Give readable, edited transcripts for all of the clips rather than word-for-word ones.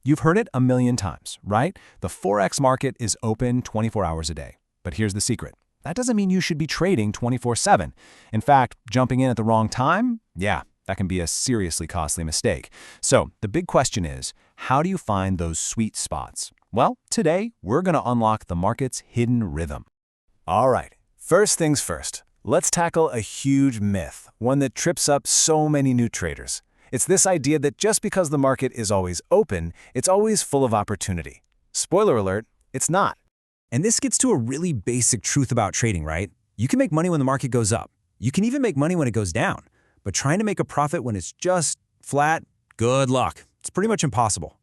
You've heard it a million times, right? The Forex market is open 24 hours a day. But here's the secret. That doesn't mean you should be trading 24/7. In fact, jumping in at the wrong time, yeah, that can be a seriously costly mistake. So the big question is, how do you find those sweet spots? Well, today we're going to unlock the market's hidden rhythm. All right, first things first. Let's tackle a huge myth, one that trips up so many new traders. It's this idea that just because the market is always open, it's always full of opportunity. Spoiler alert, it's not. And this gets to a really basic truth about trading, right? You can make money when the market goes up. You can even make money when it goes down. But trying to make a profit when it's just flat, good luck. It's pretty much impossible.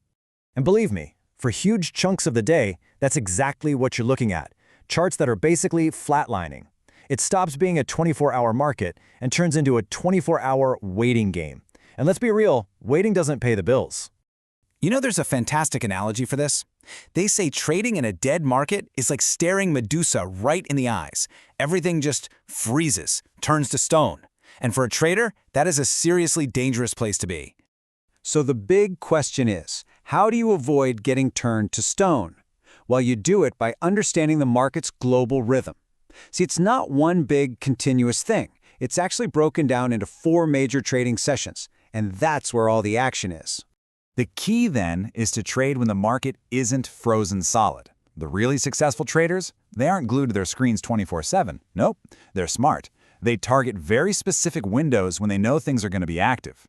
And believe me, for huge chunks of the day, that's exactly what you're looking at. Charts that are basically flatlining. It stops being a 24-hour market and turns into a 24-hour waiting game. And let's be real, waiting doesn't pay the bills. You know, there's a fantastic analogy for this. They say trading in a dead market is like staring Medusa right in the eyes. Everything just freezes, turns to stone. And for a trader, that is a seriously dangerous place to be. So the big question is, how do you avoid getting turned to stone? Well, you do it by understanding the market's global rhythm. See, it's not one big continuous thing. It's actually broken down into 4 major trading sessions, and that's where all the action is. The key, then, is to trade when the market isn't frozen solid. The really successful traders, they aren't glued to their screens 24/7. Nope, they're smart. They target very specific windows when they know things are going to be active.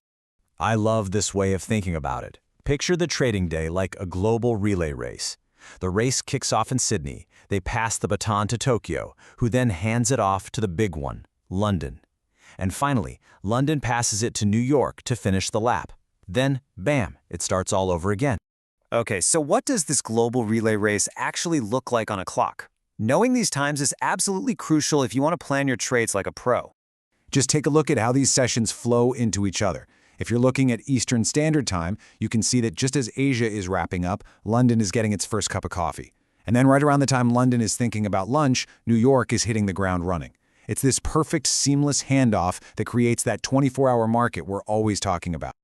I love this way of thinking about it. Picture the trading day like a global relay race. The race kicks off in Sydney. They pass the baton to Tokyo, who then hands it off to the big one, London. And finally, London passes it to New York to finish the lap. Then, bam, it starts all over again. Okay, so what does this global relay race actually look like on a clock? Knowing these times is absolutely crucial if you want to plan your trades like a pro. Just take a look at how these sessions flow into each other. If you're looking at Eastern Standard Time, you can see that just as Asia is wrapping up, London is getting its first cup of coffee. And then right around the time London is thinking about lunch, New York is hitting the ground running. It's this perfect, seamless handoff that creates that 24-hour market we're always talking about.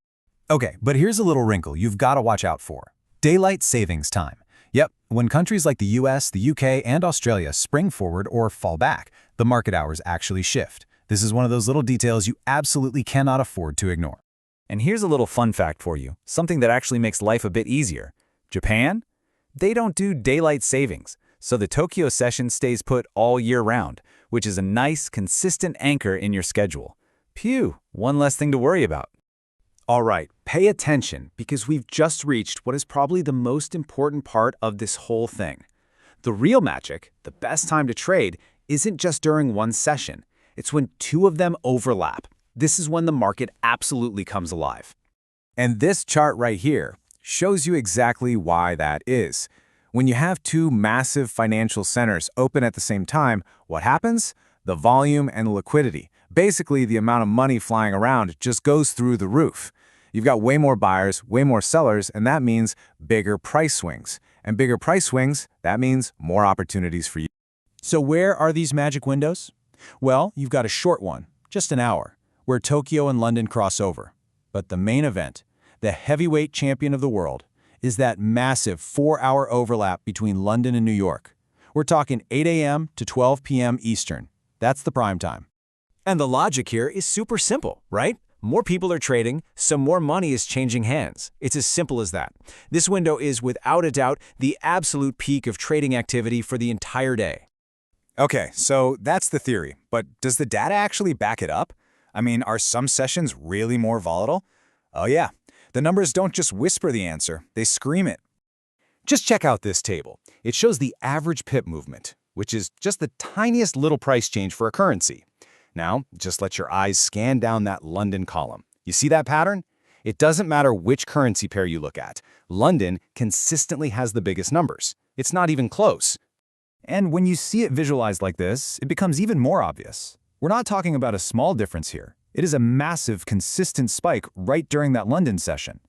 Okay, but here's a little wrinkle you've got to watch out for. Daylight savings time. Yep, when countries like the US, the UK, and Australia spring forward or fall back, the market hours actually shift. This is one of those little details you absolutely cannot afford to ignore. And here's a little fun fact for you, something that actually makes life a bit easier. Japan? They don't do daylight savings, so the Tokyo session stays put all year round, which is a nice, consistent anchor in your schedule. Phew, one less thing to worry about. All right, pay attention because we've just reached what is probably the most important part of this whole thing. The real magic, the best time to trade, isn't just during one session. It's when 2 of them overlap. This is when the market absolutely comes alive. And this chart right here shows you exactly why that is. When you have 2 massive financial centers open at the same time, what happens? The volume and liquidity, basically the amount of money flying around, just goes through the roof. You've got way more buyers, way more sellers, and that means bigger price swings. And bigger price swings, that means more opportunities for you. So where are these magic windows? Well, you've got a short one, just an hour, where Tokyo and London cross over. But the main event, the heavyweight champion of the world, is that massive 4-hour overlap between London and New York. We're talking 8 a.m. to 12 p.m. Eastern. That's the prime time. And the logic here is super simple, right? More people are trading, so more money is changing hands. It's as simple as that. This window is, without a doubt, the absolute peak of trading activity for the entire day. Okay, so that's the theory, but does the data actually back it up? I mean, are some sessions really more volatile? Oh yeah, the numbers don't just whisper the answer, they scream it. Just check out this table. It shows the average pip movement, which is just the tiniest little price change for a currency. Now, just let your eyes scan down that London column. You see that pattern? It doesn't matter which currency pair you look at. London consistently has the biggest numbers. It's not even close. And when you see it visualized like this, it becomes even more obvious. We're not talking about a small difference here. It is a massive, consistent spike right during that London session.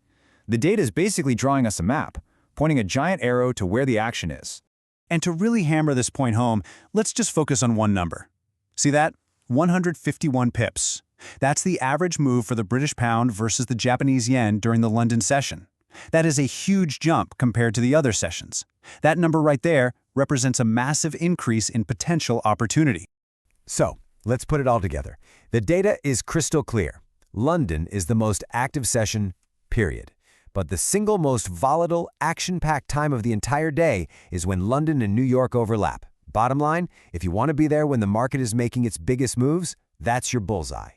The data is basically drawing us a map, pointing a giant arrow to where the action is. And to really hammer this point home, let's just focus on one number. See that? 151 pips. That's the average move for the British pound versus the Japanese yen during the London session. That is a huge jump compared to the other sessions. That number right there represents a massive increase in potential opportunity. So, let's put it all together. The data is crystal clear. London is the most active session, period. But the single most volatile, action-packed time of the entire day is when London and New York overlap. Bottom line, if you want to be there when the market is making its biggest moves, that's your bullseye.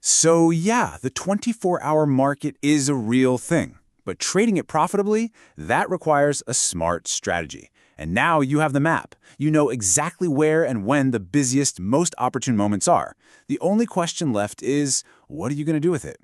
So yeah, the 24-hour market is a real thing. But trading it profitably, that requires a smart strategy. And now you have the map. You know exactly where and when the busiest, most opportune moments are. The only question left is, what are you going to do with it?